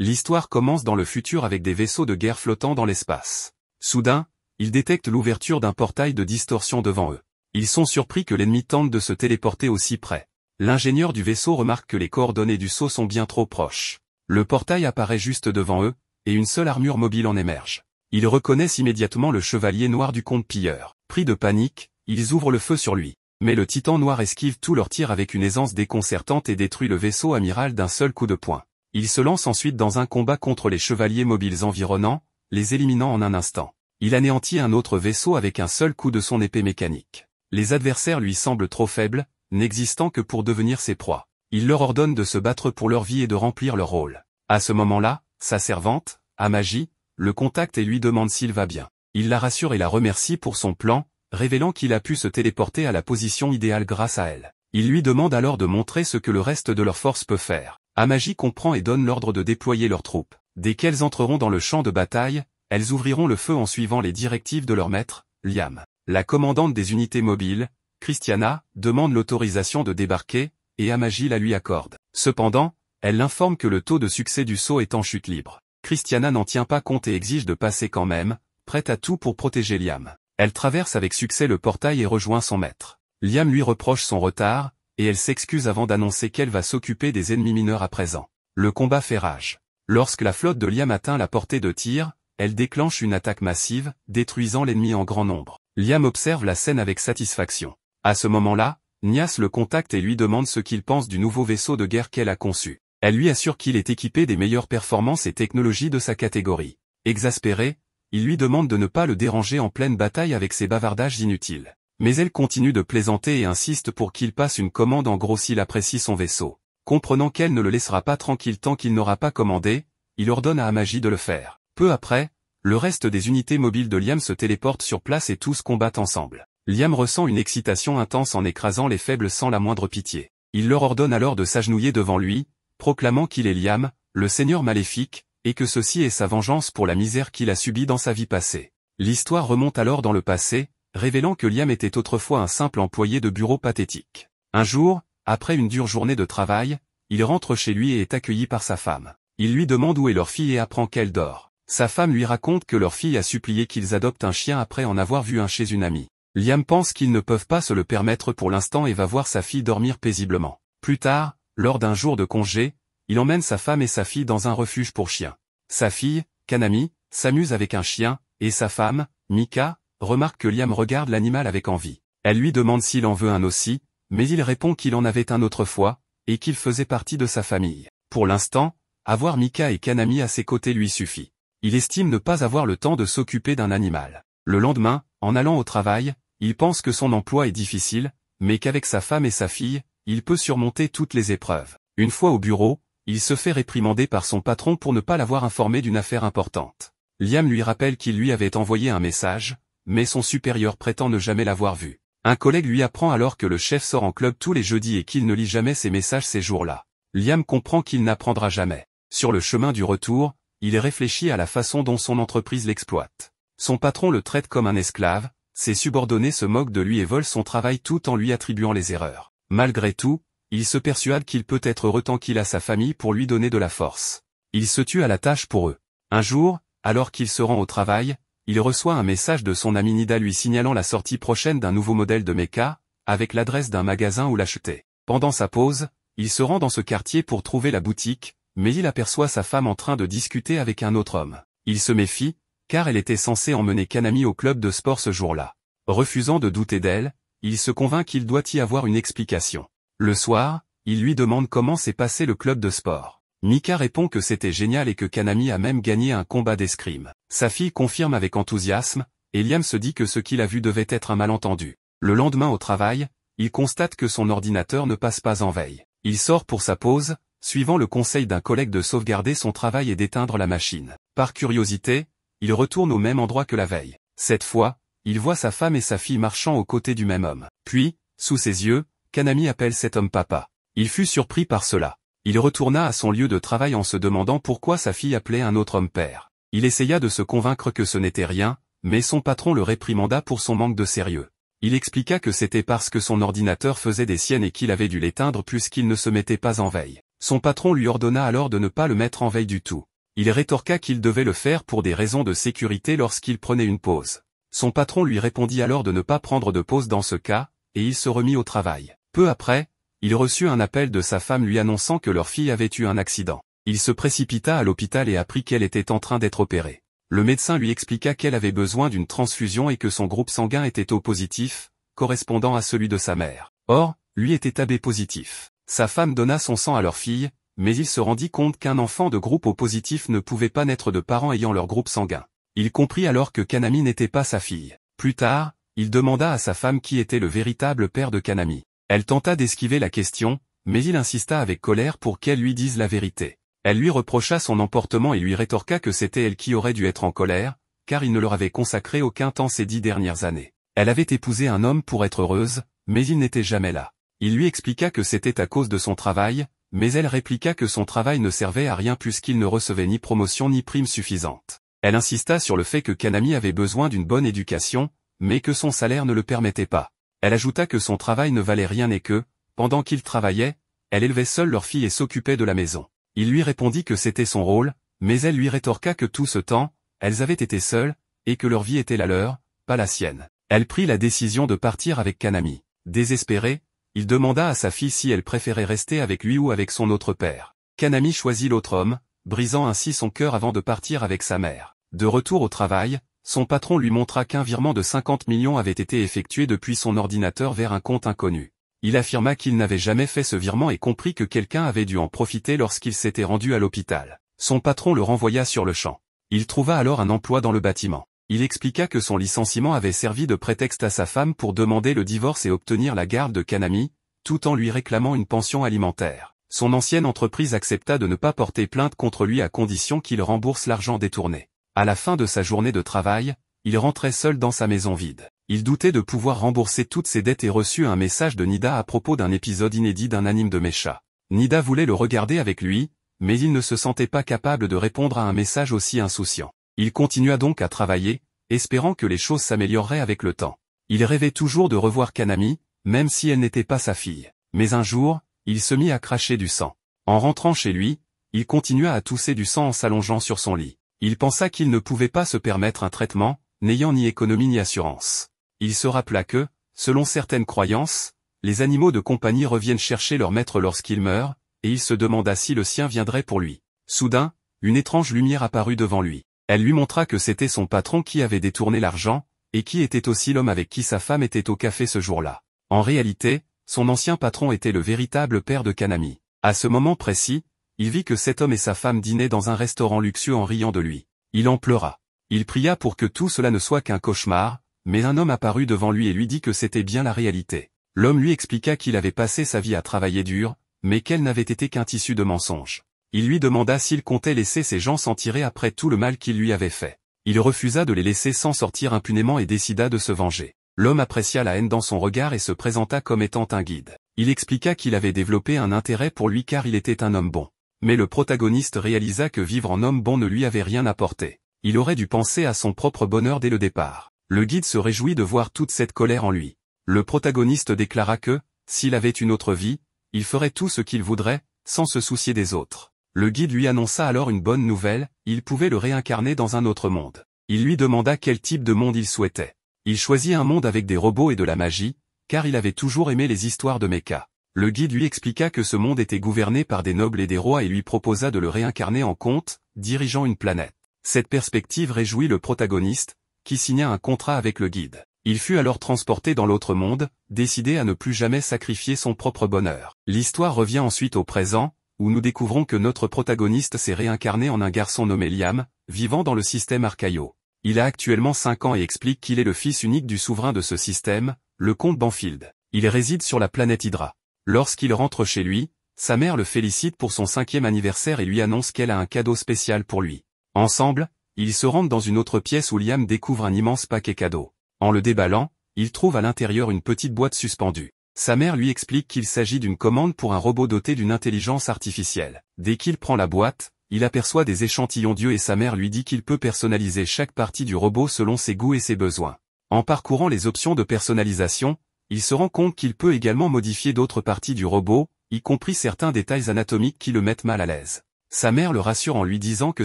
L'histoire commence dans le futur avec des vaisseaux de guerre flottant dans l'espace. Soudain, ils détectent l'ouverture d'un portail de distorsion devant eux. Ils sont surpris que l'ennemi tente de se téléporter aussi près. L'ingénieur du vaisseau remarque que les coordonnées du saut sont bien trop proches. Le portail apparaît juste devant eux, et une seule armure mobile en émerge. Ils reconnaissent immédiatement le chevalier noir du comte pilleur. Pris de panique, ils ouvrent le feu sur lui. Mais le titan noir esquive tous leurs tirs avec une aisance déconcertante et détruit le vaisseau amiral d'un seul coup de poing. Il se lance ensuite dans un combat contre les chevaliers mobiles environnants, les éliminant en un instant. Il anéantit un autre vaisseau avec un seul coup de son épée mécanique. Les adversaires lui semblent trop faibles, n'existant que pour devenir ses proies. Il leur ordonne de se battre pour leur vie et de remplir leur rôle. À ce moment-là, sa servante, Amaji, le contacte et lui demande s'il va bien. Il la rassure et la remercie pour son plan, révélant qu'il a pu se téléporter à la position idéale grâce à elle. Il lui demande alors de montrer ce que le reste de leur force peut faire. Amaji comprend et donne l'ordre de déployer leurs troupes. Dès qu'elles entreront dans le champ de bataille, elles ouvriront le feu en suivant les directives de leur maître, Liam. La commandante des unités mobiles, Christiana, demande l'autorisation de débarquer, et Amaji la lui accorde. Cependant, elle l'informe que le taux de succès du saut est en chute libre. Christiana n'en tient pas compte et exige de passer quand même, prête à tout pour protéger Liam. Elle traverse avec succès le portail et rejoint son maître. Liam lui reproche son retard, et elle s'excuse avant d'annoncer qu'elle va s'occuper des ennemis mineurs à présent. Le combat fait rage. Lorsque la flotte de Liam atteint la portée de tir, elle déclenche une attaque massive, détruisant l'ennemi en grand nombre. Liam observe la scène avec satisfaction. À ce moment-là, Nias le contacte et lui demande ce qu'il pense du nouveau vaisseau de guerre qu'elle a conçu. Elle lui assure qu'il est équipé des meilleures performances et technologies de sa catégorie. Exaspéré, il lui demande de ne pas le déranger en pleine bataille avec ses bavardages inutiles. Mais elle continue de plaisanter et insiste pour qu'il passe une commande en gros s'il apprécie son vaisseau. Comprenant qu'elle ne le laissera pas tranquille tant qu'il n'aura pas commandé, il ordonne à Amaji de le faire. Peu après, le reste des unités mobiles de Liam se téléportent sur place et tous combattent ensemble. Liam ressent une excitation intense en écrasant les faibles sans la moindre pitié. Il leur ordonne alors de s'agenouiller devant lui, proclamant qu'il est Liam, le seigneur maléfique, et que ceci est sa vengeance pour la misère qu'il a subie dans sa vie passée. L'histoire remonte alors dans le passé, révélant que Liam était autrefois un simple employé de bureau pathétique. Un jour, après une dure journée de travail, il rentre chez lui et est accueilli par sa femme. Il lui demande où est leur fille et apprend qu'elle dort. Sa femme lui raconte que leur fille a supplié qu'ils adoptent un chien après en avoir vu un chez une amie. Liam pense qu'ils ne peuvent pas se le permettre pour l'instant et va voir sa fille dormir paisiblement. Plus tard, lors d'un jour de congé, il emmène sa femme et sa fille dans un refuge pour chiens. Sa fille, Kanami, s'amuse avec un chien, et sa femme, Mika, remarque que Liam regarde l'animal avec envie. Elle lui demande s'il en veut un aussi, mais il répond qu'il en avait un autrefois, et qu'il faisait partie de sa famille. Pour l'instant, avoir Mika et Kanami à ses côtés lui suffit. Il estime ne pas avoir le temps de s'occuper d'un animal. Le lendemain, en allant au travail, il pense que son emploi est difficile, mais qu'avec sa femme et sa fille, il peut surmonter toutes les épreuves. Une fois au bureau, il se fait réprimander par son patron pour ne pas l'avoir informé d'une affaire importante. Liam lui rappelle qu'il lui avait envoyé un message, mais son supérieur prétend ne jamais l'avoir vu. Un collègue lui apprend alors que le chef sort en club tous les jeudis et qu'il ne lit jamais ses messages ces jours-là. Liam comprend qu'il n'apprendra jamais. Sur le chemin du retour, il réfléchit à la façon dont son entreprise l'exploite. Son patron le traite comme un esclave, ses subordonnés se moquent de lui et volent son travail tout en lui attribuant les erreurs. Malgré tout, il se persuade qu'il peut être heureux tant qu'il a sa famille pour lui donner de la force. Il se tue à la tâche pour eux. Un jour, alors qu'il se rend au travail, il reçoit un message de son ami Nida lui signalant la sortie prochaine d'un nouveau modèle de mecha, avec l'adresse d'un magasin où l'acheter. Pendant sa pause, il se rend dans ce quartier pour trouver la boutique, mais il aperçoit sa femme en train de discuter avec un autre homme. Il se méfie, car elle était censée emmener Kanami au club de sport ce jour-là. Refusant de douter d'elle, il se convainc qu'il doit y avoir une explication. Le soir, il lui demande comment s'est passé le club de sport. Mika répond que c'était génial et que Kanami a même gagné un combat d'escrime. Sa fille confirme avec enthousiasme, et Liam se dit que ce qu'il a vu devait être un malentendu. Le lendemain au travail, il constate que son ordinateur ne passe pas en veille. Il sort pour sa pause, suivant le conseil d'un collègue de sauvegarder son travail et d'éteindre la machine. Par curiosité, il retourne au même endroit que la veille. Cette fois, il voit sa femme et sa fille marchant aux côtés du même homme. Puis, sous ses yeux, Kanami appelle cet homme papa. Il fut surpris par cela. Il retourna à son lieu de travail en se demandant pourquoi sa fille appelait un autre homme père. Il essaya de se convaincre que ce n'était rien, mais son patron le réprimanda pour son manque de sérieux. Il expliqua que c'était parce que son ordinateur faisait des siennes et qu'il avait dû l'éteindre puisqu'il ne se mettait pas en veille. Son patron lui ordonna alors de ne pas le mettre en veille du tout. Il rétorqua qu'il devait le faire pour des raisons de sécurité lorsqu'il prenait une pause. Son patron lui répondit alors de ne pas prendre de pause dans ce cas, et il se remit au travail. Peu après, il reçut un appel de sa femme lui annonçant que leur fille avait eu un accident. Il se précipita à l'hôpital et apprit qu'elle était en train d'être opérée. Le médecin lui expliqua qu'elle avait besoin d'une transfusion et que son groupe sanguin était O positif, correspondant à celui de sa mère. Or, lui était AB positif. Sa femme donna son sang à leur fille, mais il se rendit compte qu'un enfant de groupe O positif ne pouvait pas naître de parents ayant leur groupe sanguin. Il comprit alors que Kanami n'était pas sa fille. Plus tard, il demanda à sa femme qui était le véritable père de Kanami. Elle tenta d'esquiver la question, mais il insista avec colère pour qu'elle lui dise la vérité. Elle lui reprocha son emportement et lui rétorqua que c'était elle qui aurait dû être en colère, car il ne leur avait consacré aucun temps ces 10 dernières années. Elle avait épousé un homme pour être heureuse, mais il n'était jamais là. Il lui expliqua que c'était à cause de son travail, mais elle répliqua que son travail ne servait à rien puisqu'il ne recevait ni promotion ni prime suffisante. Elle insista sur le fait que Kanami avait besoin d'une bonne éducation, mais que son salaire ne le permettait pas. Elle ajouta que son travail ne valait rien et que, pendant qu'il travaillait, elle élevait seule leur fille et s'occupait de la maison. Il lui répondit que c'était son rôle, mais elle lui rétorqua que tout ce temps, elles avaient été seules, et que leur vie était la leur, pas la sienne. Elle prit la décision de partir avec Kanami. Désespéré, il demanda à sa fille si elle préférait rester avec lui ou avec son autre père. Kanami choisit l'autre homme, brisant ainsi son cœur avant de partir avec sa mère. De retour au travail, son patron lui montra qu'un virement de 50 millions avait été effectué depuis son ordinateur vers un compte inconnu. Il affirma qu'il n'avait jamais fait ce virement et comprit que quelqu'un avait dû en profiter lorsqu'il s'était rendu à l'hôpital. Son patron le renvoya sur le champ. Il trouva alors un emploi dans le bâtiment. Il expliqua que son licenciement avait servi de prétexte à sa femme pour demander le divorce et obtenir la garde de Kanami, tout en lui réclamant une pension alimentaire. Son ancienne entreprise accepta de ne pas porter plainte contre lui à condition qu'il rembourse l'argent détourné. À la fin de sa journée de travail, il rentrait seul dans sa maison vide. Il doutait de pouvoir rembourser toutes ses dettes et reçut un message de Nida à propos d'un épisode inédit d'un anime de mecha. Nida voulait le regarder avec lui, mais il ne se sentait pas capable de répondre à un message aussi insouciant. Il continua donc à travailler, espérant que les choses s'amélioreraient avec le temps. Il rêvait toujours de revoir Kanami, même si elle n'était pas sa fille. Mais un jour, il se mit à cracher du sang. En rentrant chez lui, il continua à tousser du sang en s'allongeant sur son lit. Il pensa qu'il ne pouvait pas se permettre un traitement, n'ayant ni économie ni assurance. Il se rappela que, selon certaines croyances, les animaux de compagnie reviennent chercher leur maître lorsqu'ils meurent, et il se demanda si le sien viendrait pour lui. Soudain, une étrange lumière apparut devant lui. Elle lui montra que c'était son patron qui avait détourné l'argent, et qui était aussi l'homme avec qui sa femme était au café ce jour-là. En réalité, son ancien patron était le véritable père de Kanami. À ce moment précis, il vit que cet homme et sa femme dînaient dans un restaurant luxueux en riant de lui. Il en pleura. Il pria pour que tout cela ne soit qu'un cauchemar, mais un homme apparut devant lui et lui dit que c'était bien la réalité. L'homme lui expliqua qu'il avait passé sa vie à travailler dur, mais qu'elle n'avait été qu'un tissu de mensonges. Il lui demanda s'il comptait laisser ces gens s'en tirer après tout le mal qu'ils lui avaient fait. Il refusa de les laisser s'en sortir impunément et décida de se venger. L'homme apprécia la haine dans son regard et se présenta comme étant un guide. Il expliqua qu'il avait développé un intérêt pour lui car il était un homme bon. Mais le protagoniste réalisa que vivre en homme bon ne lui avait rien apporté. Il aurait dû penser à son propre bonheur dès le départ. Le guide se réjouit de voir toute cette colère en lui. Le protagoniste déclara que, s'il avait une autre vie, il ferait tout ce qu'il voudrait, sans se soucier des autres. Le guide lui annonça alors une bonne nouvelle, il pouvait le réincarner dans un autre monde. Il lui demanda quel type de monde il souhaitait. Il choisit un monde avec des robots et de la magie, car il avait toujours aimé les histoires de mecha. Le guide lui expliqua que ce monde était gouverné par des nobles et des rois et lui proposa de le réincarner en comte, dirigeant une planète. Cette perspective réjouit le protagoniste, qui signa un contrat avec le guide. Il fut alors transporté dans l'autre monde, décidé à ne plus jamais sacrifier son propre bonheur. L'histoire revient ensuite au présent, où nous découvrons que notre protagoniste s'est réincarné en un garçon nommé Liam, vivant dans le système Arcaio. Il a actuellement 5 ans et explique qu'il est le fils unique du souverain de ce système, le comte Banfield. Il réside sur la planète Hydra. Lorsqu'il rentre chez lui, sa mère le félicite pour son 5e anniversaire et lui annonce qu'elle a un cadeau spécial pour lui. Ensemble, ils se rendent dans une autre pièce où Liam découvre un immense paquet cadeau. En le déballant, il trouve à l'intérieur une petite boîte suspendue. Sa mère lui explique qu'il s'agit d'une commande pour un robot doté d'une intelligence artificielle. Dès qu'il prend la boîte, il aperçoit des échantillons d'yeux et sa mère lui dit qu'il peut personnaliser chaque partie du robot selon ses goûts et ses besoins. En parcourant les options de personnalisation, il se rend compte qu'il peut également modifier d'autres parties du robot, y compris certains détails anatomiques qui le mettent mal à l'aise. Sa mère le rassure en lui disant que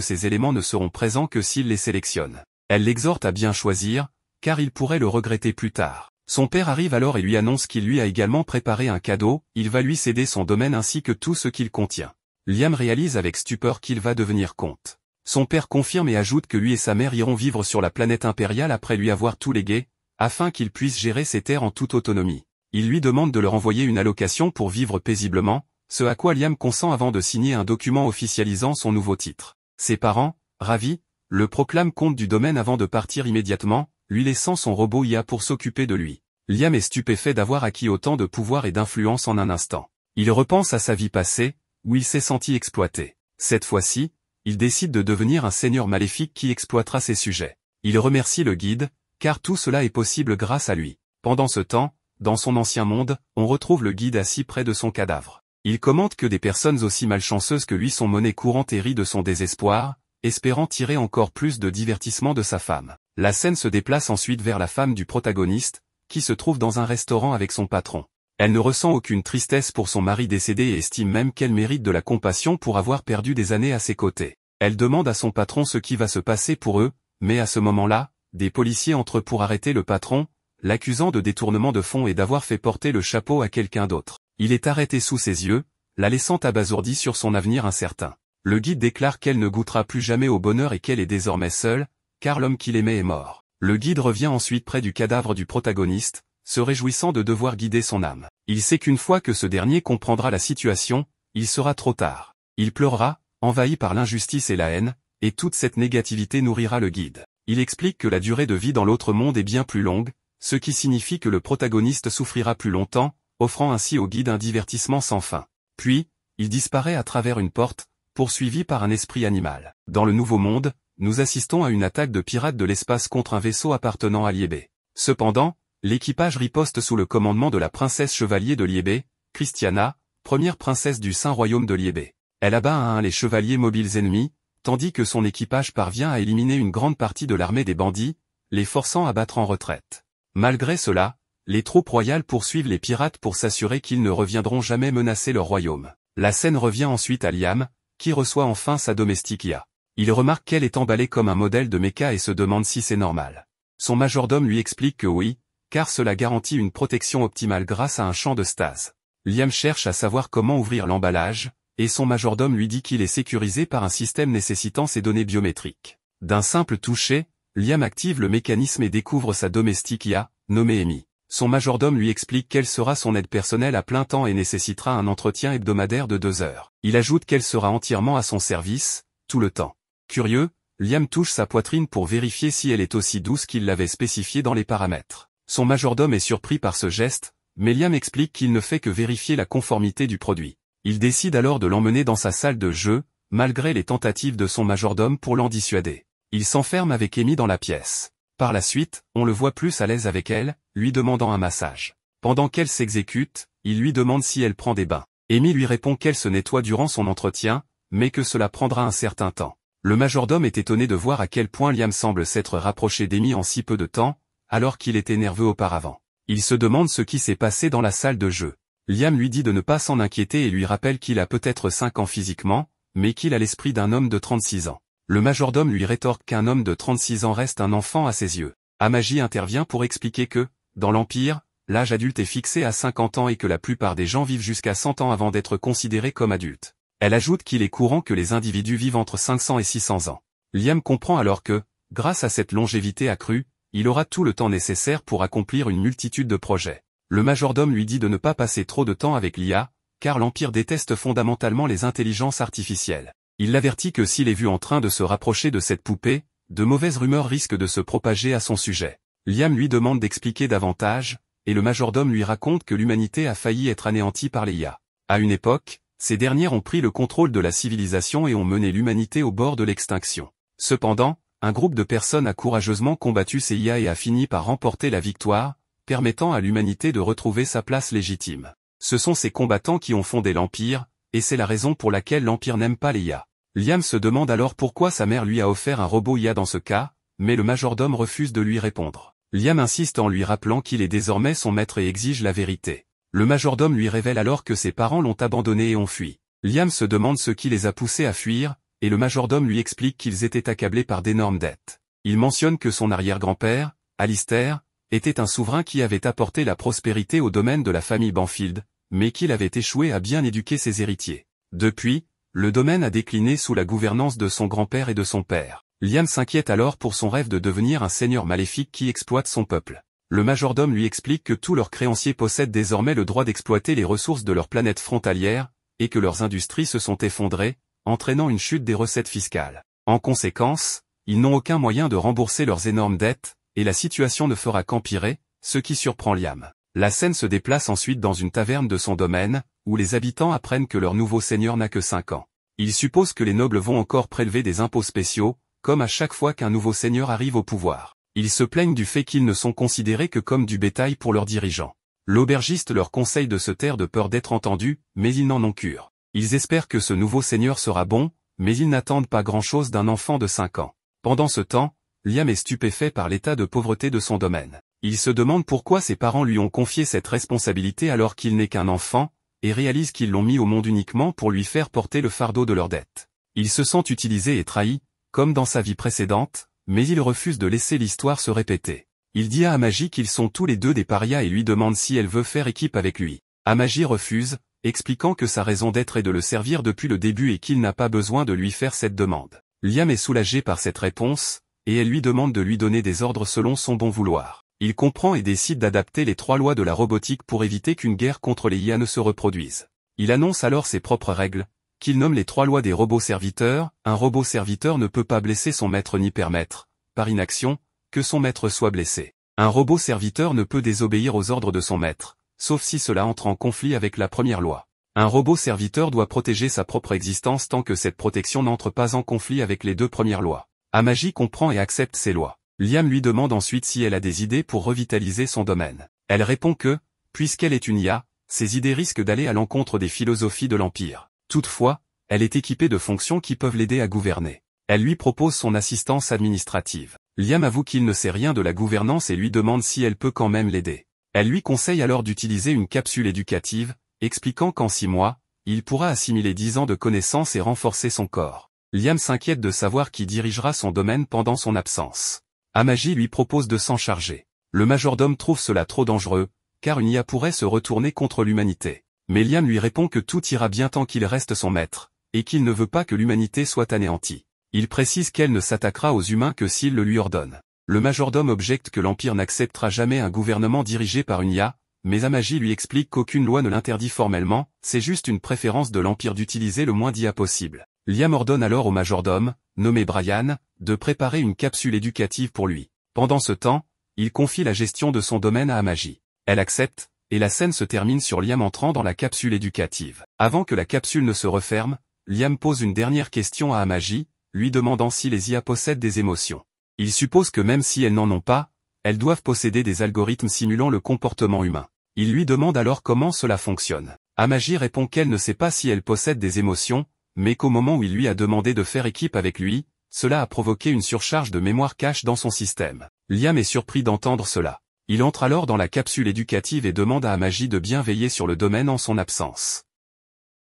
ces éléments ne seront présents que s'il les sélectionne. Elle l'exhorte à bien choisir, car il pourrait le regretter plus tard. Son père arrive alors et lui annonce qu'il lui a également préparé un cadeau, il va lui céder son domaine ainsi que tout ce qu'il contient. Liam réalise avec stupeur qu'il va devenir comte. Son père confirme et ajoute que lui et sa mère iront vivre sur la planète impériale après lui avoir tout légué, afin qu'il puisse gérer ses terres en toute autonomie. Il lui demande de leur envoyer une allocation pour vivre paisiblement, ce à quoi Liam consent avant de signer un document officialisant son nouveau titre. Ses parents, ravis, le proclament comte du domaine avant de partir immédiatement, lui laissant son robot IA pour s'occuper de lui. Liam est stupéfait d'avoir acquis autant de pouvoir et d'influence en un instant. Il repense à sa vie passée, où il s'est senti exploité. Cette fois-ci, il décide de devenir un seigneur maléfique qui exploitera ses sujets. Il remercie le guide, car tout cela est possible grâce à lui. Pendant ce temps, dans son ancien monde, on retrouve le guide assis près de son cadavre. Il commente que des personnes aussi malchanceuses que lui sont monnaie courante et rit de son désespoir, espérant tirer encore plus de divertissement de sa femme. La scène se déplace ensuite vers la femme du protagoniste, qui se trouve dans un restaurant avec son patron. Elle ne ressent aucune tristesse pour son mari décédé et estime même qu'elle mérite de la compassion pour avoir perdu des années à ses côtés. Elle demande à son patron ce qui va se passer pour eux, mais à ce moment-là, des policiers entrent pour arrêter le patron, l'accusant de détournement de fonds et d'avoir fait porter le chapeau à quelqu'un d'autre. Il est arrêté sous ses yeux, la laissant abasourdie sur son avenir incertain. Le guide déclare qu'elle ne goûtera plus jamais au bonheur et qu'elle est désormais seule, car l'homme qu'il aimait est mort. Le guide revient ensuite près du cadavre du protagoniste, se réjouissant de devoir guider son âme. Il sait qu'une fois que ce dernier comprendra la situation, il sera trop tard. Il pleurera, envahi par l'injustice et la haine, et toute cette négativité nourrira le guide. Il explique que la durée de vie dans l'autre monde est bien plus longue, ce qui signifie que le protagoniste souffrira plus longtemps, offrant ainsi au guide un divertissement sans fin. Puis, il disparaît à travers une porte, poursuivi par un esprit animal. Dans le Nouveau Monde, nous assistons à une attaque de pirates de l'espace contre un vaisseau appartenant à Liébé. Cependant, l'équipage riposte sous le commandement de la princesse chevalier de Liébé, Christiana, première princesse du Saint-Royaume de Liébé. Elle abat à un les chevaliers mobiles ennemis, tandis que son équipage parvient à éliminer une grande partie de l'armée des bandits, les forçant à battre en retraite. Malgré cela, les troupes royales poursuivent les pirates pour s'assurer qu'ils ne reviendront jamais menacer leur royaume. La scène revient ensuite à Liam, qui reçoit enfin sa domestique IA. Il remarque qu'elle est emballée comme un modèle de méca et se demande si c'est normal. Son majordome lui explique que oui, car cela garantit une protection optimale grâce à un champ de stase. Liam cherche à savoir comment ouvrir l'emballage, et son majordome lui dit qu'il est sécurisé par un système nécessitant ses données biométriques. D'un simple toucher, Liam active le mécanisme et découvre sa domestique IA, nommée Amy. Son majordome lui explique qu'elle sera son aide personnelle à plein temps et nécessitera un entretien hebdomadaire de 2 heures. Il ajoute qu'elle sera entièrement à son service, tout le temps. Curieux, Liam touche sa poitrine pour vérifier si elle est aussi douce qu'il l'avait spécifié dans les paramètres. Son majordome est surpris par ce geste, mais Liam explique qu'il ne fait que vérifier la conformité du produit. Il décide alors de l'emmener dans sa salle de jeu, malgré les tentatives de son majordome pour l'en dissuader. Il s'enferme avec Amy dans la pièce. Par la suite, on le voit plus à l'aise avec elle, lui demandant un massage. Pendant qu'elle s'exécute, il lui demande si elle prend des bains. Amy lui répond qu'elle se nettoie durant son entretien, mais que cela prendra un certain temps. Le majordome est étonné de voir à quel point Liam semble s'être rapproché d'Amy en si peu de temps, alors qu'il était nerveux auparavant. Il se demande ce qui s'est passé dans la salle de jeu. Liam lui dit de ne pas s'en inquiéter et lui rappelle qu'il a peut-être 5 ans physiquement, mais qu'il a l'esprit d'un homme de 36 ans. Le majordome lui rétorque qu'un homme de 36 ans reste un enfant à ses yeux. Amaji intervient pour expliquer que, dans l'Empire, l'âge adulte est fixé à 50 ans et que la plupart des gens vivent jusqu'à 100 ans avant d'être considérés comme adultes. Elle ajoute qu'il est courant que les individus vivent entre 500 et 600 ans. Liam comprend alors que, grâce à cette longévité accrue, il aura tout le temps nécessaire pour accomplir une multitude de projets. Le majordome lui dit de ne pas passer trop de temps avec l'IA, car l'Empire déteste fondamentalement les intelligences artificielles. Il l'avertit que s'il est vu en train de se rapprocher de cette poupée, de mauvaises rumeurs risquent de se propager à son sujet. Liam lui demande d'expliquer davantage, et le majordome lui raconte que l'humanité a failli être anéantie par les IA. À une époque, ces dernières ont pris le contrôle de la civilisation et ont mené l'humanité au bord de l'extinction. Cependant, un groupe de personnes a courageusement combattu ces IA et a fini par remporter la victoire, permettant à l'humanité de retrouver sa place légitime. Ce sont ces combattants qui ont fondé l'Empire, et c'est la raison pour laquelle l'Empire n'aime pas les IA. Liam se demande alors pourquoi sa mère lui a offert un robot IA dans ce cas, mais le majordome refuse de lui répondre. Liam insiste en lui rappelant qu'il est désormais son maître et exige la vérité. Le majordome lui révèle alors que ses parents l'ont abandonné et ont fui. Liam se demande ce qui les a poussés à fuir, et le majordome lui explique qu'ils étaient accablés par d'énormes dettes. Il mentionne que son arrière-grand-père, Alistair, était un souverain qui avait apporté la prospérité au domaine de la famille Banfield, mais qu'il avait échoué à bien éduquer ses héritiers. Depuis, le domaine a décliné sous la gouvernance de son grand-père et de son père. Liam s'inquiète alors pour son rêve de devenir un seigneur maléfique qui exploite son peuple. Le majordome lui explique que tous leurs créanciers possèdent désormais le droit d'exploiter les ressources de leur planète frontalière, et que leurs industries se sont effondrées, entraînant une chute des recettes fiscales. En conséquence, ils n'ont aucun moyen de rembourser leurs énormes dettes, et la situation ne fera qu'empirer, ce qui surprend Liam. La scène se déplace ensuite dans une taverne de son domaine, où les habitants apprennent que leur nouveau seigneur n'a que 5 ans. Ils supposent que les nobles vont encore prélever des impôts spéciaux, comme à chaque fois qu'un nouveau seigneur arrive au pouvoir. Ils se plaignent du fait qu'ils ne sont considérés que comme du bétail pour leurs dirigeants. L'aubergiste leur conseille de se taire de peur d'être entendus, mais ils n'en ont cure. Ils espèrent que ce nouveau seigneur sera bon, mais ils n'attendent pas grand-chose d'un enfant de 5 ans. Pendant ce temps, Liam est stupéfait par l'état de pauvreté de son domaine. Il se demande pourquoi ses parents lui ont confié cette responsabilité alors qu'il n'est qu'un enfant, et réalise qu'ils l'ont mis au monde uniquement pour lui faire porter le fardeau de leurs dettes. Il se sent utilisé et trahi, comme dans sa vie précédente, mais il refuse de laisser l'histoire se répéter. Il dit à Amaji qu'ils sont tous les deux des parias et lui demande si elle veut faire équipe avec lui. Amaji refuse, expliquant que sa raison d'être est de le servir depuis le début et qu'il n'a pas besoin de lui faire cette demande. Liam est soulagé par cette réponse, et elle lui demande de lui donner des ordres selon son bon vouloir. Il comprend et décide d'adapter les 3 lois de la robotique pour éviter qu'une guerre contre les IA ne se reproduise. Il annonce alors ses propres règles, qu'il nomme les 3 lois des robots serviteurs. Un robot serviteur ne peut pas blesser son maître ni permettre, par inaction, que son maître soit blessé. Un robot serviteur ne peut désobéir aux ordres de son maître, sauf si cela entre en conflit avec la première loi. Un robot serviteur doit protéger sa propre existence tant que cette protection n'entre pas en conflit avec les 2 premières lois. Amaji comprend et accepte ces lois. Liam lui demande ensuite si elle a des idées pour revitaliser son domaine. Elle répond que, puisqu'elle est une IA, ses idées risquent d'aller à l'encontre des philosophies de l'Empire. Toutefois, elle est équipée de fonctions qui peuvent l'aider à gouverner. Elle lui propose son assistance administrative. Liam avoue qu'il ne sait rien de la gouvernance et lui demande si elle peut quand même l'aider. Elle lui conseille alors d'utiliser une capsule éducative, expliquant qu'en 6 mois, il pourra assimiler 10 ans de connaissances et renforcer son corps. Liam s'inquiète de savoir qui dirigera son domaine pendant son absence. Amaji lui propose de s'en charger. Le majordome trouve cela trop dangereux, car une IA pourrait se retourner contre l'humanité. Mais Liam lui répond que tout ira bien tant qu'il reste son maître, et qu'il ne veut pas que l'humanité soit anéantie. Il précise qu'elle ne s'attaquera aux humains que s'il le lui ordonne. Le majordome objecte que l'Empire n'acceptera jamais un gouvernement dirigé par une IA, mais Amaji lui explique qu'aucune loi ne l'interdit formellement, c'est juste une préférence de l'Empire d'utiliser le moins d'IA possible. Liam ordonne alors au majordome, nommé Brian, de préparer une capsule éducative pour lui. Pendant ce temps, il confie la gestion de son domaine à Amaji. Elle accepte, et la scène se termine sur Liam entrant dans la capsule éducative. Avant que la capsule ne se referme, Liam pose une dernière question à Amaji, lui demandant si les IA possèdent des émotions. Il suppose que même si elles n'en ont pas, elles doivent posséder des algorithmes simulant le comportement humain. Il lui demande alors comment cela fonctionne. Amaji répond qu'elle ne sait pas si elles possèdent des émotions, mais qu'au moment où il lui a demandé de faire équipe avec lui, cela a provoqué une surcharge de mémoire cache dans son système. Liam est surpris d'entendre cela. Il entre alors dans la capsule éducative et demande à Amaji de bien veiller sur le domaine en son absence.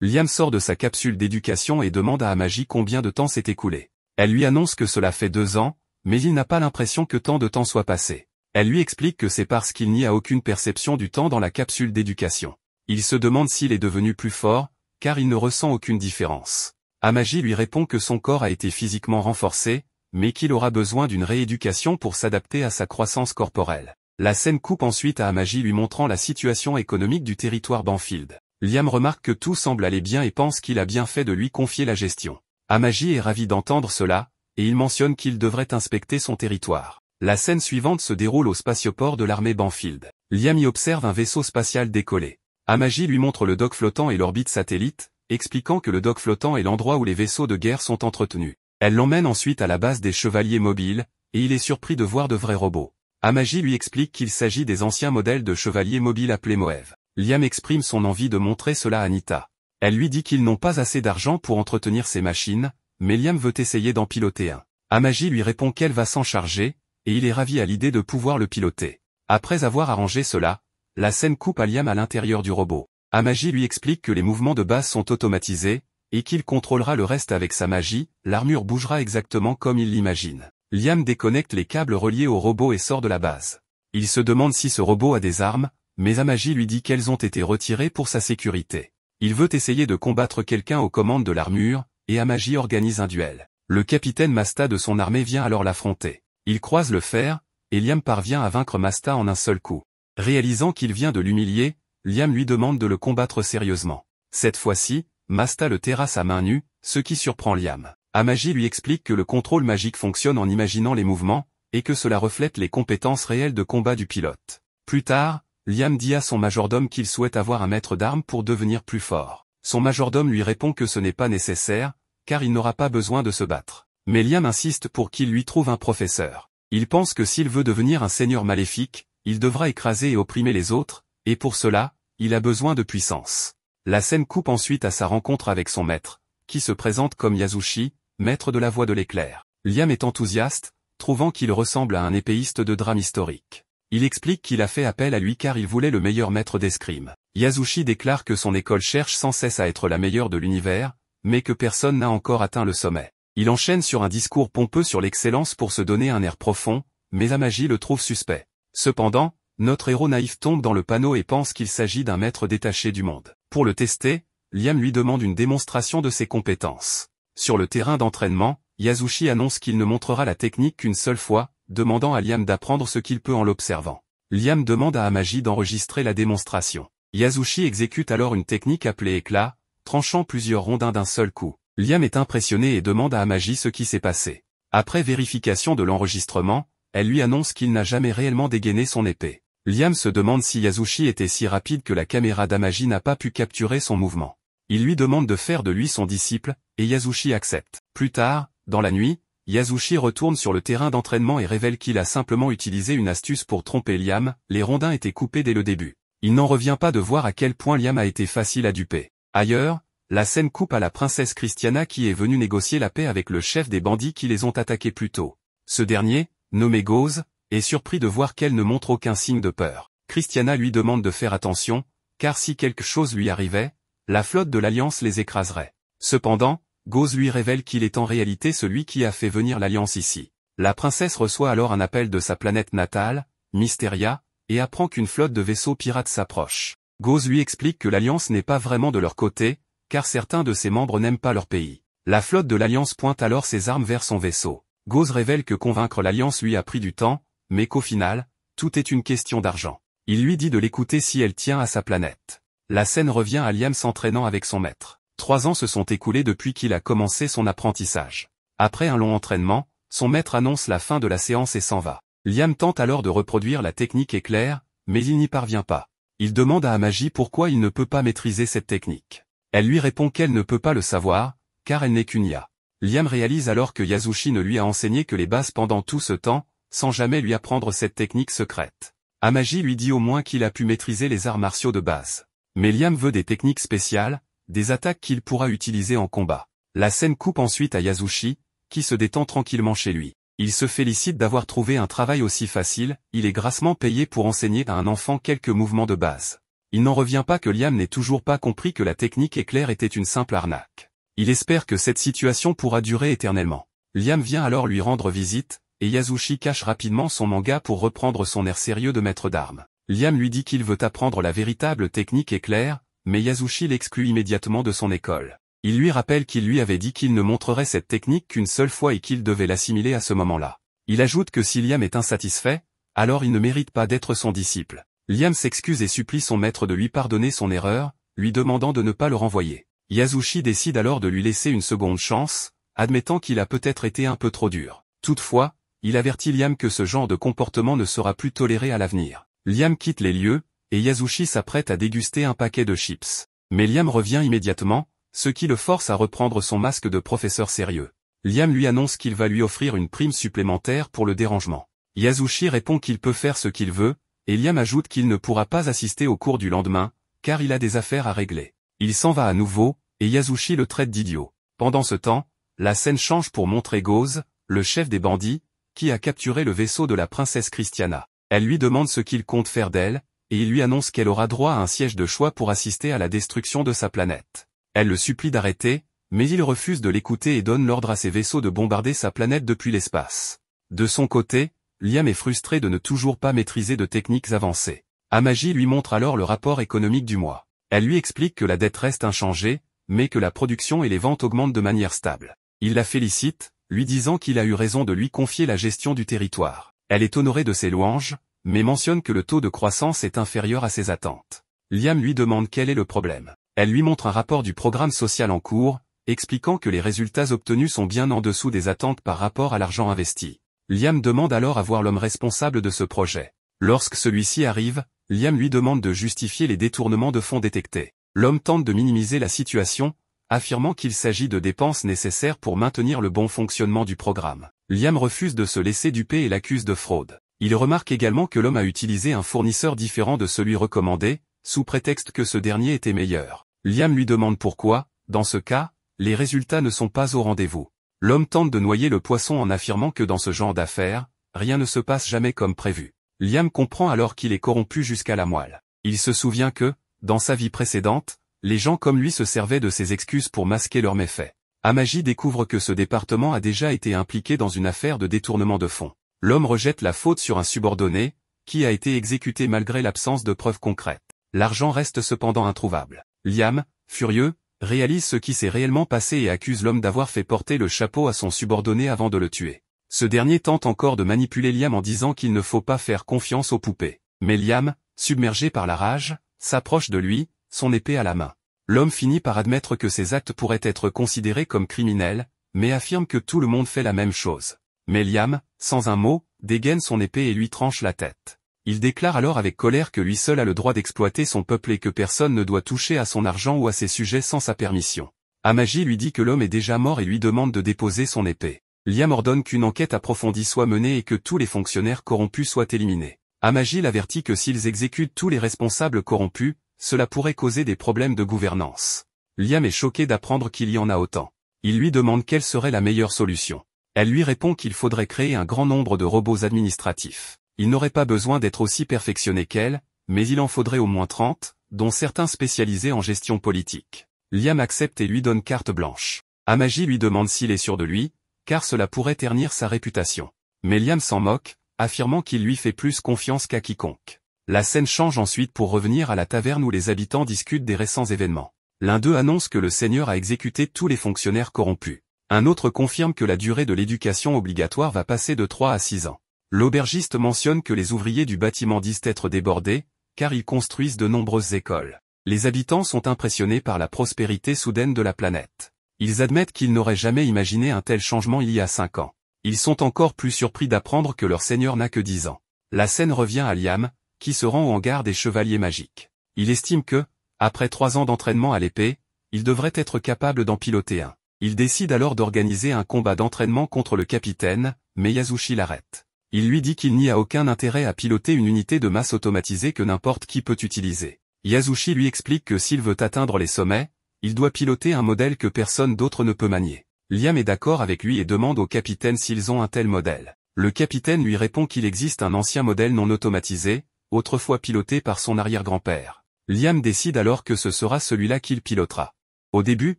Liam sort de sa capsule d'éducation et demande à Amaji combien de temps s'est écoulé. Elle lui annonce que cela fait 2 ans, mais il n'a pas l'impression que tant de temps soit passé. Elle lui explique que c'est parce qu'il n'y a aucune perception du temps dans la capsule d'éducation. Il se demande s'il est devenu plus fort, car il ne ressent aucune différence. Amaji lui répond que son corps a été physiquement renforcé, mais qu'il aura besoin d'une rééducation pour s'adapter à sa croissance corporelle. La scène coupe ensuite à Amaji lui montrant la situation économique du territoire Banfield. Liam remarque que tout semble aller bien et pense qu'il a bien fait de lui confier la gestion. Amaji est ravi d'entendre cela, et il mentionne qu'il devrait inspecter son territoire. La scène suivante se déroule au spatioport de l'armée Banfield. Liam y observe un vaisseau spatial décoller. Amaji lui montre le dock flottant et l'orbite satellite, expliquant que le dock flottant est l'endroit où les vaisseaux de guerre sont entretenus. Elle l'emmène ensuite à la base des chevaliers mobiles, et il est surpris de voir de vrais robots. Amaji lui explique qu'il s'agit des anciens modèles de chevaliers mobiles appelés Moev. Liam exprime son envie de montrer cela à Anita. Elle lui dit qu'ils n'ont pas assez d'argent pour entretenir ces machines, mais Liam veut essayer d'en piloter un. Amaji lui répond qu'elle va s'en charger, et il est ravi à l'idée de pouvoir le piloter. Après avoir arrangé cela, la scène coupe à Liam à l'intérieur du robot. Amagi lui explique que les mouvements de base sont automatisés, et qu'il contrôlera le reste avec sa magie, l'armure bougera exactement comme il l'imagine. Liam déconnecte les câbles reliés au robot et sort de la base. Il se demande si ce robot a des armes, mais Amagi lui dit qu'elles ont été retirées pour sa sécurité. Il veut essayer de combattre quelqu'un aux commandes de l'armure, et Amagi organise un duel. Le capitaine Masta de son armée vient alors l'affronter. Il croise le fer, et Liam parvient à vaincre Masta en un seul coup. Réalisant qu'il vient de l'humilier, Liam lui demande de le combattre sérieusement. Cette fois-ci, Masta le terrasse à main nue, ce qui surprend Liam. Amagi lui explique que le contrôle magique fonctionne en imaginant les mouvements, et que cela reflète les compétences réelles de combat du pilote. Plus tard, Liam dit à son majordome qu'il souhaite avoir un maître d'armes pour devenir plus fort. Son majordome lui répond que ce n'est pas nécessaire, car il n'aura pas besoin de se battre. Mais Liam insiste pour qu'il lui trouve un professeur. Il pense que s'il veut devenir un seigneur maléfique, il devra écraser et opprimer les autres, et pour cela, il a besoin de puissance. La scène coupe ensuite à sa rencontre avec son maître, qui se présente comme Yasushi, maître de la voie de l'éclair. Liam est enthousiaste, trouvant qu'il ressemble à un épéiste de drame historique. Il explique qu'il a fait appel à lui car il voulait le meilleur maître d'escrime. Yasushi déclare que son école cherche sans cesse à être la meilleure de l'univers, mais que personne n'a encore atteint le sommet. Il enchaîne sur un discours pompeux sur l'excellence pour se donner un air profond, mais Amagi le trouve suspect. Cependant, notre héros naïf tombe dans le panneau et pense qu'il s'agit d'un maître détaché du monde. Pour le tester, Liam lui demande une démonstration de ses compétences. Sur le terrain d'entraînement, Yasushi annonce qu'il ne montrera la technique qu'une seule fois, demandant à Liam d'apprendre ce qu'il peut en l'observant. Liam demande à Amagi d'enregistrer la démonstration. Yasushi exécute alors une technique appelée éclat, tranchant plusieurs rondins d'un seul coup. Liam est impressionné et demande à Amagi ce qui s'est passé. Après vérification de l'enregistrement, elle lui annonce qu'il n'a jamais réellement dégainé son épée. Liam se demande si Yasushi était si rapide que la caméra d'Amagi n'a pas pu capturer son mouvement. Il lui demande de faire de lui son disciple, et Yasushi accepte. Plus tard, dans la nuit, Yasushi retourne sur le terrain d'entraînement et révèle qu'il a simplement utilisé une astuce pour tromper Liam, les rondins étaient coupés dès le début. Il n'en revient pas de voir à quel point Liam a été facile à duper. Ailleurs, la scène coupe à la princesse Christiana qui est venue négocier la paix avec le chef des bandits qui les ont attaqués plus tôt. Ce dernier, nommé Gauze, est surpris de voir qu'elle ne montre aucun signe de peur. Christiana lui demande de faire attention, car si quelque chose lui arrivait, la flotte de l'Alliance les écraserait. Cependant, Gauze lui révèle qu'il est en réalité celui qui a fait venir l'Alliance ici. La princesse reçoit alors un appel de sa planète natale, Mysteria, et apprend qu'une flotte de vaisseaux pirates s'approche. Gauze lui explique que l'Alliance n'est pas vraiment de leur côté, car certains de ses membres n'aiment pas leur pays. La flotte de l'Alliance pointe alors ses armes vers son vaisseau. Gauze révèle que convaincre l'Alliance lui a pris du temps, mais qu'au final, tout est une question d'argent. Il lui dit de l'écouter si elle tient à sa planète. La scène revient à Liam s'entraînant avec son maître. 3 ans se sont écoulés depuis qu'il a commencé son apprentissage. Après un long entraînement, son maître annonce la fin de la séance et s'en va. Liam tente alors de reproduire la technique éclair, mais il n'y parvient pas. Il demande à Amagi pourquoi il ne peut pas maîtriser cette technique. Elle lui répond qu'elle ne peut pas le savoir, car elle n'est qu'une IA. Liam réalise alors que Yasushi ne lui a enseigné que les bases pendant tout ce temps, sans jamais lui apprendre cette technique secrète. Amagi lui dit au moins qu'il a pu maîtriser les arts martiaux de base. Mais Liam veut des techniques spéciales, des attaques qu'il pourra utiliser en combat. La scène coupe ensuite à Yasushi, qui se détend tranquillement chez lui. Il se félicite d'avoir trouvé un travail aussi facile, il est grassement payé pour enseigner à un enfant quelques mouvements de base. Il n'en revient pas que Liam n'ait toujours pas compris que la technique éclair était une simple arnaque. Il espère que cette situation pourra durer éternellement. Liam vient alors lui rendre visite, et Yasushi cache rapidement son manga pour reprendre son air sérieux de maître d'armes. Liam lui dit qu'il veut apprendre la véritable technique éclair, mais Yasushi l'exclut immédiatement de son école. Il lui rappelle qu'il lui avait dit qu'il ne montrerait cette technique qu'une seule fois et qu'il devait l'assimiler à ce moment-là. Il ajoute que si Liam est insatisfait, alors il ne mérite pas d'être son disciple. Liam s'excuse et supplie son maître de lui pardonner son erreur, lui demandant de ne pas le renvoyer. Yasushi décide alors de lui laisser une seconde chance, admettant qu'il a peut-être été un peu trop dur. Toutefois, il avertit Liam que ce genre de comportement ne sera plus toléré à l'avenir. Liam quitte les lieux, et Yasushi s'apprête à déguster un paquet de chips. Mais Liam revient immédiatement, ce qui le force à reprendre son masque de professeur sérieux. Liam lui annonce qu'il va lui offrir une prime supplémentaire pour le dérangement. Yasushi répond qu'il peut faire ce qu'il veut, et Liam ajoute qu'il ne pourra pas assister au cours du lendemain, car il a des affaires à régler. Il s'en va à nouveau, et Yasushi le traite d'idiot. Pendant ce temps, la scène change pour montrer Gauze, le chef des bandits, qui a capturé le vaisseau de la princesse Christiana. Elle lui demande ce qu'il compte faire d'elle, et il lui annonce qu'elle aura droit à un siège de choix pour assister à la destruction de sa planète. Elle le supplie d'arrêter, mais il refuse de l'écouter et donne l'ordre à ses vaisseaux de bombarder sa planète depuis l'espace. De son côté, Liam est frustré de ne toujours pas maîtriser de techniques avancées. Amaji lui montre alors le rapport économique du mois. Elle lui explique que la dette reste inchangée, mais que la production et les ventes augmentent de manière stable. Il la félicite, lui disant qu'il a eu raison de lui confier la gestion du territoire. Elle est honorée de ses louanges, mais mentionne que le taux de croissance est inférieur à ses attentes. Liam lui demande quel est le problème. Elle lui montre un rapport du programme social en cours, expliquant que les résultats obtenus sont bien en dessous des attentes par rapport à l'argent investi. Liam demande alors à voir l'homme responsable de ce projet. Lorsque celui-ci arrive, Liam lui demande de justifier les détournements de fonds détectés. L'homme tente de minimiser la situation, affirmant qu'il s'agit de dépenses nécessaires pour maintenir le bon fonctionnement du programme. Liam refuse de se laisser duper et l'accuse de fraude. Il remarque également que l'homme a utilisé un fournisseur différent de celui recommandé, sous prétexte que ce dernier était meilleur. Liam lui demande pourquoi, dans ce cas, les résultats ne sont pas au rendez-vous. L'homme tente de noyer le poisson en affirmant que dans ce genre d'affaires, rien ne se passe jamais comme prévu. Liam comprend alors qu'il est corrompu jusqu'à la moelle. Il se souvient que, dans sa vie précédente, les gens comme lui se servaient de ces excuses pour masquer leurs méfaits. Amaji découvre que ce département a déjà été impliqué dans une affaire de détournement de fonds. L'homme rejette la faute sur un subordonné, qui a été exécuté malgré l'absence de preuves concrètes. L'argent reste cependant introuvable. Liam, furieux, réalise ce qui s'est réellement passé et accuse l'homme d'avoir fait porter le chapeau à son subordonné avant de le tuer. Ce dernier tente encore de manipuler Liam en disant qu'il ne faut pas faire confiance aux poupées. Mais Liam, submergé par la rage, s'approche de lui, son épée à la main. L'homme finit par admettre que ses actes pourraient être considérés comme criminels, mais affirme que tout le monde fait la même chose. Mais Liam, sans un mot, dégaine son épée et lui tranche la tête. Il déclare alors avec colère que lui seul a le droit d'exploiter son peuple et que personne ne doit toucher à son argent ou à ses sujets sans sa permission. Amaji lui dit que l'homme est déjà mort et lui demande de déposer son épée. Liam ordonne qu'une enquête approfondie soit menée et que tous les fonctionnaires corrompus soient éliminés. Amaji l'avertit que s'ils exécutent tous les responsables corrompus, cela pourrait causer des problèmes de gouvernance. Liam est choqué d'apprendre qu'il y en a autant. Il lui demande quelle serait la meilleure solution. Elle lui répond qu'il faudrait créer un grand nombre de robots administratifs. Il n'aurait pas besoin d'être aussi perfectionné qu'elle, mais il en faudrait au moins 30, dont certains spécialisés en gestion politique. Liam accepte et lui donne carte blanche. Amaji lui demande s'il est sûr de lui, car cela pourrait ternir sa réputation. Mais Liam s'en moque, affirmant qu'il lui fait plus confiance qu'à quiconque. La scène change ensuite pour revenir à la taverne où les habitants discutent des récents événements. L'un d'eux annonce que le seigneur a exécuté tous les fonctionnaires corrompus. Un autre confirme que la durée de l'éducation obligatoire va passer de 3 à 6 ans. L'aubergiste mentionne que les ouvriers du bâtiment disent être débordés, car ils construisent de nombreuses écoles. Les habitants sont impressionnés par la prospérité soudaine de la planète. Ils admettent qu'ils n'auraient jamais imaginé un tel changement il y a 5 ans. Ils sont encore plus surpris d'apprendre que leur seigneur n'a que 10 ans. La scène revient à Liam, qui se rend au hangar des chevaliers magiques. Il estime que, après 3 ans d'entraînement à l'épée, il devrait être capable d'en piloter un. Il décide alors d'organiser un combat d'entraînement contre le capitaine, mais Yasushi l'arrête. Il lui dit qu'il n'y a aucun intérêt à piloter une unité de masse automatisée que n'importe qui peut utiliser. Yasushi lui explique que s'il veut atteindre les sommets, il doit piloter un modèle que personne d'autre ne peut manier. Liam est d'accord avec lui et demande au capitaine s'ils ont un tel modèle. Le capitaine lui répond qu'il existe un ancien modèle non automatisé, autrefois piloté par son arrière-grand-père. Liam décide alors que ce sera celui-là qu'il pilotera. Au début,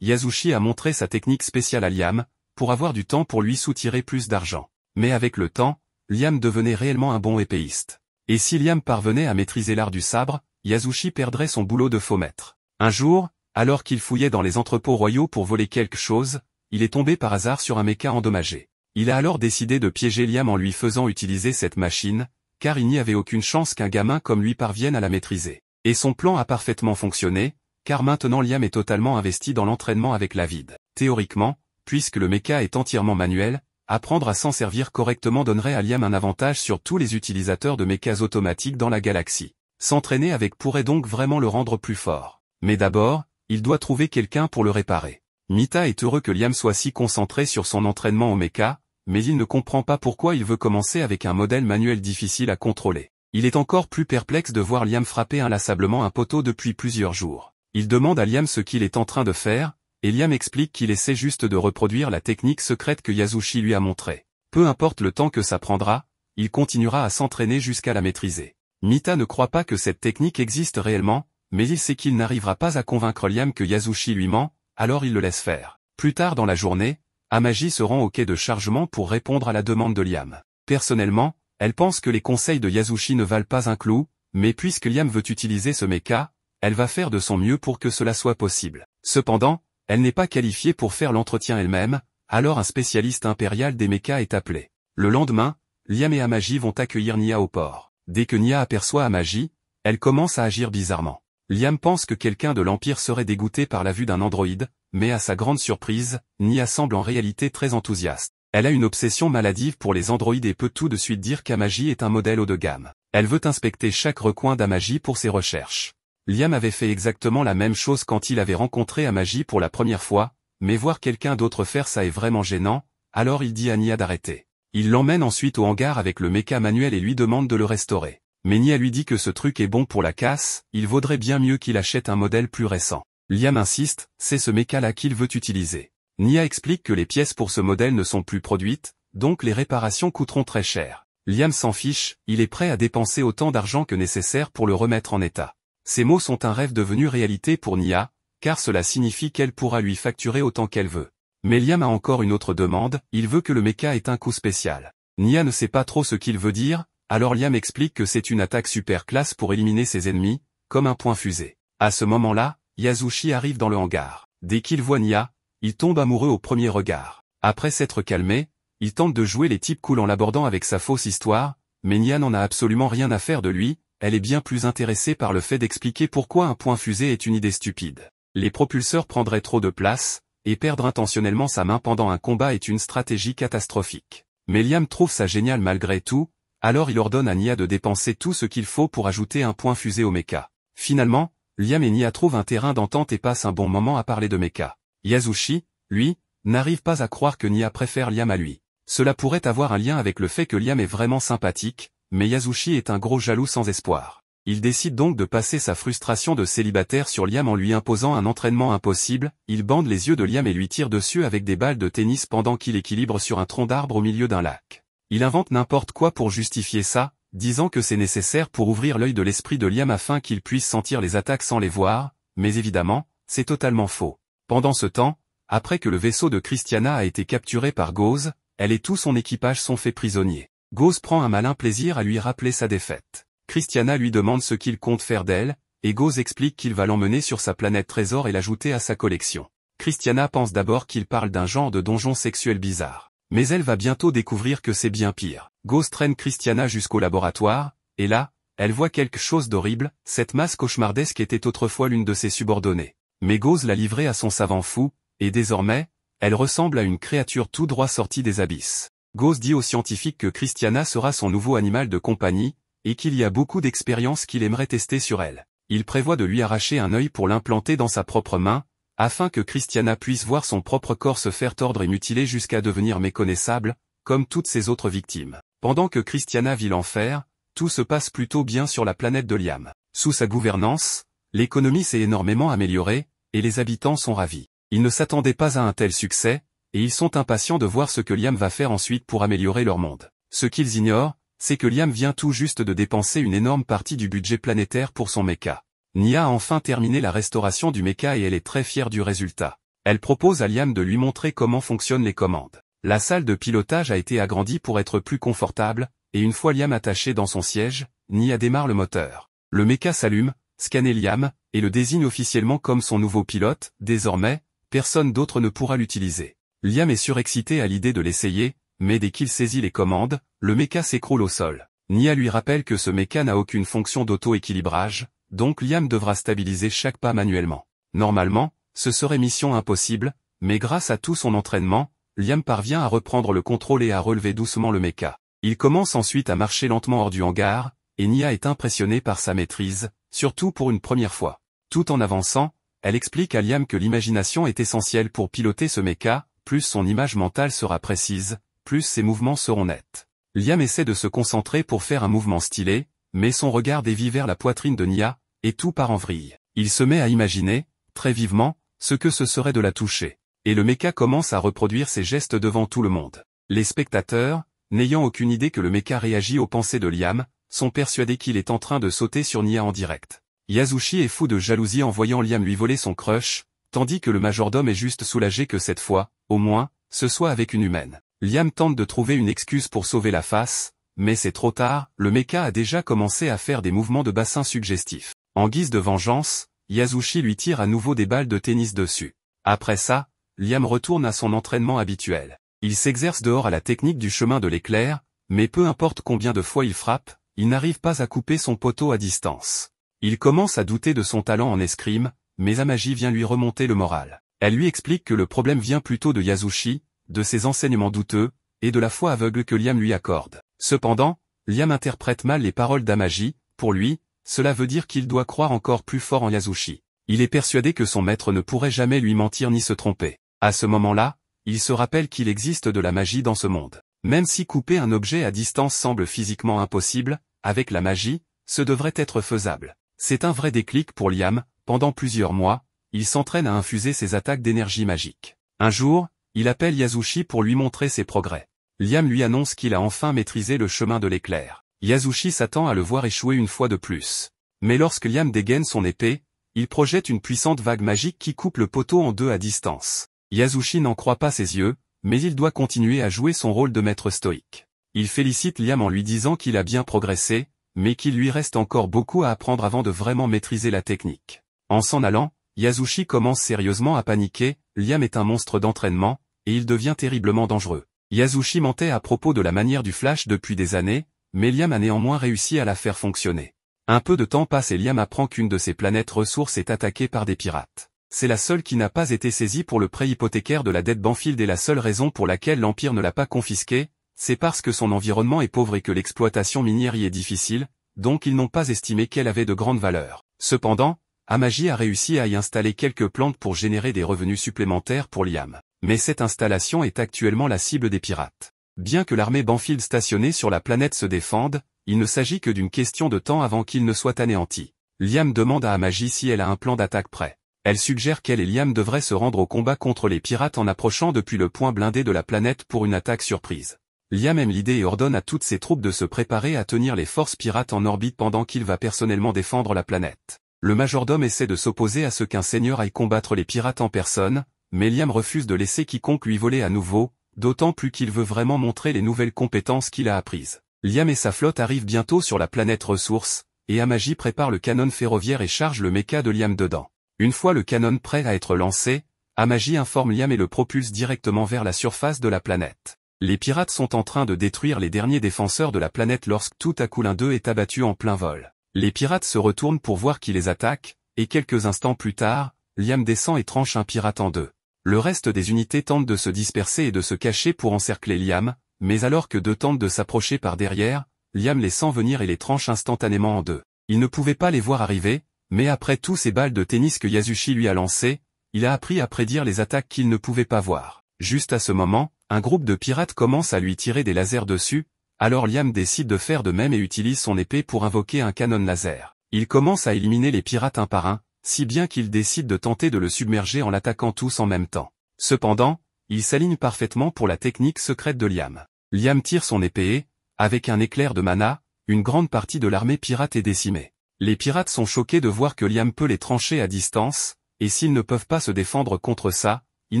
Yasushi a montré sa technique spéciale à Liam, pour avoir du temps pour lui soutirer plus d'argent. Mais avec le temps, Liam devenait réellement un bon épéiste. Et si Liam parvenait à maîtriser l'art du sabre, Yasushi perdrait son boulot de faux maître. Un jour, alors qu'il fouillait dans les entrepôts royaux pour voler quelque chose, il est tombé par hasard sur un mecha endommagé. Il a alors décidé de piéger Liam en lui faisant utiliser cette machine, car il n'y avait aucune chance qu'un gamin comme lui parvienne à la maîtriser. Et son plan a parfaitement fonctionné, car maintenant Liam est totalement investi dans l'entraînement avec la vide. Théoriquement, puisque le mecha est entièrement manuel, apprendre à s'en servir correctement donnerait à Liam un avantage sur tous les utilisateurs de mechas automatiques dans la galaxie. S'entraîner avec pourrait donc vraiment le rendre plus fort. Mais d'abord, il doit trouver quelqu'un pour le réparer. Mita est heureux que Liam soit si concentré sur son entraînement au mecha, mais il ne comprend pas pourquoi il veut commencer avec un modèle manuel difficile à contrôler. Il est encore plus perplexe de voir Liam frapper inlassablement un poteau depuis plusieurs jours. Il demande à Liam ce qu'il est en train de faire, et Liam explique qu'il essaie juste de reproduire la technique secrète que Yasushi lui a montrée. Peu importe le temps que ça prendra, il continuera à s'entraîner jusqu'à la maîtriser. Mita ne croit pas que cette technique existe réellement, mais il sait qu'il n'arrivera pas à convaincre Liam que Yasushi lui ment, alors il le laisse faire. Plus tard dans la journée, Amagi se rend au quai de chargement pour répondre à la demande de Liam. Personnellement, elle pense que les conseils de Yasushi ne valent pas un clou, mais puisque Liam veut utiliser ce mecha, elle va faire de son mieux pour que cela soit possible. Cependant, elle n'est pas qualifiée pour faire l'entretien elle-même, alors un spécialiste impérial des mechas est appelé. Le lendemain, Liam et Amagi vont accueillir Nya au port. Dès que Nya aperçoit Amagi, elle commence à agir bizarrement. Liam pense que quelqu'un de l'Empire serait dégoûté par la vue d'un androïde, mais à sa grande surprise, Nya semble en réalité très enthousiaste. Elle a une obsession maladive pour les androïdes et peut tout de suite dire qu'Amagi est un modèle haut de gamme. Elle veut inspecter chaque recoin d'Amagi pour ses recherches. Liam avait fait exactement la même chose quand il avait rencontré Amagi pour la première fois, mais voir quelqu'un d'autre faire ça est vraiment gênant, alors il dit à Nya d'arrêter. Il l'emmène ensuite au hangar avec le mecha manuel et lui demande de le restaurer. Mais Nya lui dit que ce truc est bon pour la casse, il vaudrait bien mieux qu'il achète un modèle plus récent. Liam insiste, c'est ce mecha-là qu'il veut utiliser. Nya explique que les pièces pour ce modèle ne sont plus produites, donc les réparations coûteront très cher. Liam s'en fiche, il est prêt à dépenser autant d'argent que nécessaire pour le remettre en état. Ces mots sont un rêve devenu réalité pour Nya, car cela signifie qu'elle pourra lui facturer autant qu'elle veut. Mais Liam a encore une autre demande, il veut que le mecha ait un coup spécial. Nya ne sait pas trop ce qu'il veut dire, alors Liam explique que c'est une attaque super classe pour éliminer ses ennemis, comme un point fusée. À ce moment-là, Yasushi arrive dans le hangar. Dès qu'il voit Nya, il tombe amoureux au premier regard. Après s'être calmé, il tente de jouer les types cool en l'abordant avec sa fausse histoire, mais Nya n'en a absolument rien à faire de lui, elle est bien plus intéressée par le fait d'expliquer pourquoi un point fusée est une idée stupide. Les propulseurs prendraient trop de place, et perdre intentionnellement sa main pendant un combat est une stratégie catastrophique. Mais Liam trouve ça génial malgré tout, alors il ordonne à Nya de dépenser tout ce qu'il faut pour ajouter un point fusée au mecha. Finalement, Liam et Nya trouvent un terrain d'entente et passent un bon moment à parler de mecha. Yasushi, lui, n'arrive pas à croire que Nya préfère Liam à lui. Cela pourrait avoir un lien avec le fait que Liam est vraiment sympathique, mais Yasushi est un gros jaloux sans espoir. Il décide donc de passer sa frustration de célibataire sur Liam en lui imposant un entraînement impossible, il bande les yeux de Liam et lui tire dessus avec des balles de tennis pendant qu'il équilibre sur un tronc d'arbre au milieu d'un lac. Il invente n'importe quoi pour justifier ça, disant que c'est nécessaire pour ouvrir l'œil de l'esprit de Liam afin qu'il puisse sentir les attaques sans les voir, mais évidemment, c'est totalement faux. Pendant ce temps, après que le vaisseau de Christiana a été capturé par Goz, elle et tout son équipage sont faits prisonniers. Goz prend un malin plaisir à lui rappeler sa défaite. Christiana lui demande ce qu'il compte faire d'elle, et Goz explique qu'il va l'emmener sur sa planète trésor et l'ajouter à sa collection. Christiana pense d'abord qu'il parle d'un genre de donjon sexuel bizarre. Mais elle va bientôt découvrir que c'est bien pire. Goz traîne Christiana jusqu'au laboratoire, et là, elle voit quelque chose d'horrible, cette masse cauchemardesque était autrefois l'une de ses subordonnées. Mais Goz l'a livrée à son savant fou, et désormais, elle ressemble à une créature tout droit sortie des abysses. Goz dit aux scientifiques que Christiana sera son nouveau animal de compagnie, et qu'il y a beaucoup d'expériences qu'il aimerait tester sur elle. Il prévoit de lui arracher un œil pour l'implanter dans sa propre main, afin que Christiana puisse voir son propre corps se faire tordre et mutiler jusqu'à devenir méconnaissable, comme toutes ses autres victimes. Pendant que Christiana vit l'enfer, tout se passe plutôt bien sur la planète de Liam. Sous sa gouvernance, l'économie s'est énormément améliorée, et les habitants sont ravis. Ils ne s'attendaient pas à un tel succès, et ils sont impatients de voir ce que Liam va faire ensuite pour améliorer leur monde. Ce qu'ils ignorent, c'est que Liam vient tout juste de dépenser une énorme partie du budget planétaire pour son mecha. Nya a enfin terminé la restauration du mecha et elle est très fière du résultat. Elle propose à Liam de lui montrer comment fonctionnent les commandes. La salle de pilotage a été agrandie pour être plus confortable, et une fois Liam attaché dans son siège, Nya démarre le moteur. Le mecha s'allume, scanne Liam, et le désigne officiellement comme son nouveau pilote. Désormais, personne d'autre ne pourra l'utiliser. Liam est surexcité à l'idée de l'essayer, mais dès qu'il saisit les commandes, le mecha s'écroule au sol. Nya lui rappelle que ce mecha n'a aucune fonction d'auto-équilibrage, donc Liam devra stabiliser chaque pas manuellement. Normalement, ce serait mission impossible, mais grâce à tout son entraînement, Liam parvient à reprendre le contrôle et à relever doucement le mecha. Il commence ensuite à marcher lentement hors du hangar, et Nya est impressionnée par sa maîtrise, surtout pour une première fois. Tout en avançant, elle explique à Liam que l'imagination est essentielle pour piloter ce mecha, plus son image mentale sera précise, plus ses mouvements seront nets. Liam essaie de se concentrer pour faire un mouvement stylé, mais son regard dévie vers la poitrine de Nya, et tout part en vrille. Il se met à imaginer, très vivement, ce que ce serait de la toucher. Et le mecha commence à reproduire ses gestes devant tout le monde. Les spectateurs, n'ayant aucune idée que le mecha réagit aux pensées de Liam, sont persuadés qu'il est en train de sauter sur Nya en direct. Yasushi est fou de jalousie en voyant Liam lui voler son crush, tandis que le majordome est juste soulagé que cette fois, au moins, ce soit avec une humaine. Liam tente de trouver une excuse pour sauver la face, mais c'est trop tard, le mecha a déjà commencé à faire des mouvements de bassin suggestifs. En guise de vengeance, Yasushi lui tire à nouveau des balles de tennis dessus. Après ça, Liam retourne à son entraînement habituel. Il s'exerce dehors à la technique du chemin de l'éclair, mais peu importe combien de fois il frappe, il n'arrive pas à couper son poteau à distance. Il commence à douter de son talent en escrime, mais Amagi vient lui remonter le moral. Elle lui explique que le problème vient plutôt de Yasushi, de ses enseignements douteux, et de la foi aveugle que Liam lui accorde. Cependant, Liam interprète mal les paroles d'Amagi. Pour lui, cela veut dire qu'il doit croire encore plus fort en Yasushi. Il est persuadé que son maître ne pourrait jamais lui mentir ni se tromper. À ce moment-là, il se rappelle qu'il existe de la magie dans ce monde. Même si couper un objet à distance semble physiquement impossible, avec la magie, ce devrait être faisable. C'est un vrai déclic pour Liam. Pendant plusieurs mois, il s'entraîne à infuser ses attaques d'énergie magique. Un jour, il appelle Yasushi pour lui montrer ses progrès. Liam lui annonce qu'il a enfin maîtrisé le chemin de l'éclair. Yasushi s'attend à le voir échouer une fois de plus. Mais lorsque Liam dégaine son épée, il projette une puissante vague magique qui coupe le poteau en deux à distance. Yasushi n'en croit pas ses yeux, mais il doit continuer à jouer son rôle de maître stoïque. Il félicite Liam en lui disant qu'il a bien progressé, mais qu'il lui reste encore beaucoup à apprendre avant de vraiment maîtriser la technique. En s'en allant, Yasushi commence sérieusement à paniquer. Liam est un monstre d'entraînement, et il devient terriblement dangereux. Yasushi mentait à propos de la manière du flash depuis des années, mais Liam a néanmoins réussi à la faire fonctionner. Un peu de temps passe et Liam apprend qu'une de ses planètes ressources est attaquée par des pirates. C'est la seule qui n'a pas été saisie pour le prêt hypothécaire de la dette Banfield et la seule raison pour laquelle l'Empire ne l'a pas confisquée, c'est parce que son environnement est pauvre et que l'exploitation minière y est difficile, donc ils n'ont pas estimé qu'elle avait de grande valeur. Cependant, Amagi a réussi à y installer quelques plantes pour générer des revenus supplémentaires pour Liam. Mais cette installation est actuellement la cible des pirates. Bien que l'armée Banfield stationnée sur la planète se défende, il ne s'agit que d'une question de temps avant qu'il ne soit anéanti. Liam demande à Amagi si elle a un plan d'attaque prêt. Elle suggère qu'elle et Liam devraient se rendre au combat contre les pirates en approchant depuis le point blindé de la planète pour une attaque surprise. Liam aime l'idée et ordonne à toutes ses troupes de se préparer à tenir les forces pirates en orbite pendant qu'il va personnellement défendre la planète. Le majordome essaie de s'opposer à ce qu'un seigneur aille combattre les pirates en personne, mais Liam refuse de laisser quiconque lui voler à nouveau, d'autant plus qu'il veut vraiment montrer les nouvelles compétences qu'il a apprises. Liam et sa flotte arrivent bientôt sur la planète ressource, et Amagi prépare le canon ferroviaire et charge le mecha de Liam dedans. Une fois le canon prêt à être lancé, Amagi informe Liam et le propulse directement vers la surface de la planète. Les pirates sont en train de détruire les derniers défenseurs de la planète lorsque tout à coup l'un d'eux est abattu en plein vol. Les pirates se retournent pour voir qui les attaque, et quelques instants plus tard, Liam descend et tranche un pirate en deux. Le reste des unités tentent de se disperser et de se cacher pour encercler Liam, mais alors que deux tentent de s'approcher par derrière, Liam les sent venir et les tranche instantanément en deux. Il ne pouvait pas les voir arriver, mais après tous ces balles de tennis que Yasushi lui a lancées, il a appris à prédire les attaques qu'il ne pouvait pas voir. Juste à ce moment, un groupe de pirates commence à lui tirer des lasers dessus, alors Liam décide de faire de même et utilise son épée pour invoquer un canon laser. Il commence à éliminer les pirates un par un, si bien qu'il décide de tenter de le submerger en l'attaquant tous en même temps. Cependant, il s'aligne parfaitement pour la technique secrète de Liam. Liam tire son épée et, avec un éclair de mana, une grande partie de l'armée pirate est décimée. Les pirates sont choqués de voir que Liam peut les trancher à distance, et s'ils ne peuvent pas se défendre contre ça, ils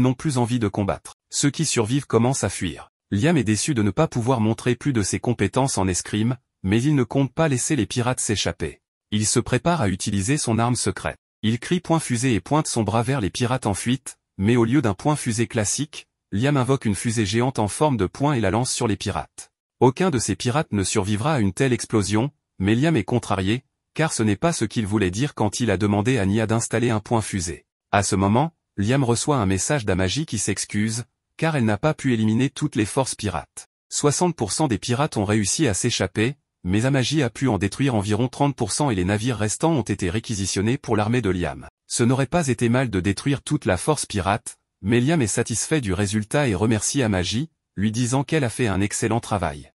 n'ont plus envie de combattre. Ceux qui survivent commencent à fuir. Liam est déçu de ne pas pouvoir montrer plus de ses compétences en escrime, mais il ne compte pas laisser les pirates s'échapper. Il se prépare à utiliser son arme secrète. Il crie point fusée et pointe son bras vers les pirates en fuite, mais au lieu d'un point fusée classique, Liam invoque une fusée géante en forme de poing et la lance sur les pirates. Aucun de ces pirates ne survivra à une telle explosion, mais Liam est contrarié, car ce n'est pas ce qu'il voulait dire quand il a demandé à Nya d'installer un point fusée. À ce moment, Liam reçoit un message d'Amagi qui s'excuse, car elle n'a pas pu éliminer toutes les forces pirates. 60% des pirates ont réussi à s'échapper, mais Amagi a pu en détruire environ 30% et les navires restants ont été réquisitionnés pour l'armée de Liam. Ce n'aurait pas été mal de détruire toute la force pirate, mais Liam est satisfait du résultat et remercie Amagi, lui disant qu'elle a fait un excellent travail.